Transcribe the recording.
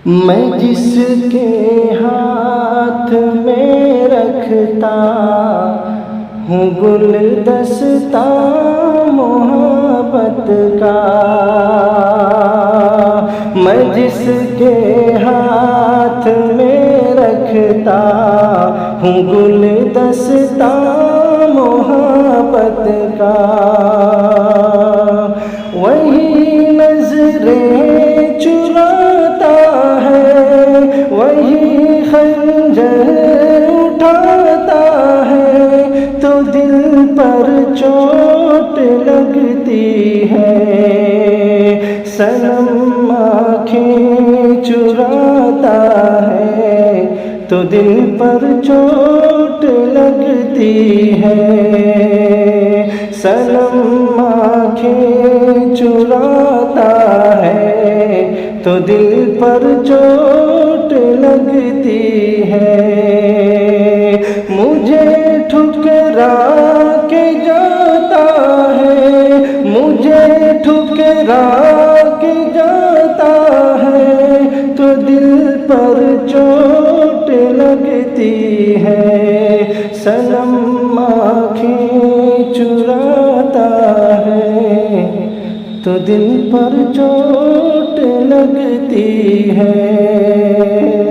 मैं जिसके हाथ में रखता हूँ गुलदस्ता मोहब्बत का, मैं जिसके हाथ में रखता हूँ गुलदस्ता मोहब्बत का, वही नजरें चुराता है, वही खंजर उठाता है, तो दिल पर चोट लगती है। सनम आँखें चुराता है तो दिल पर चोट लगती है। सनम आँखें चुराता है तो दिल पर चोट लगती है। मुझे ठुकरा के जाता है, मुझे ठुकरा के जाता है, तो दिल पर चोट लगती है। सनम आँखें चुराता है तो दिल पर चोट लगती है।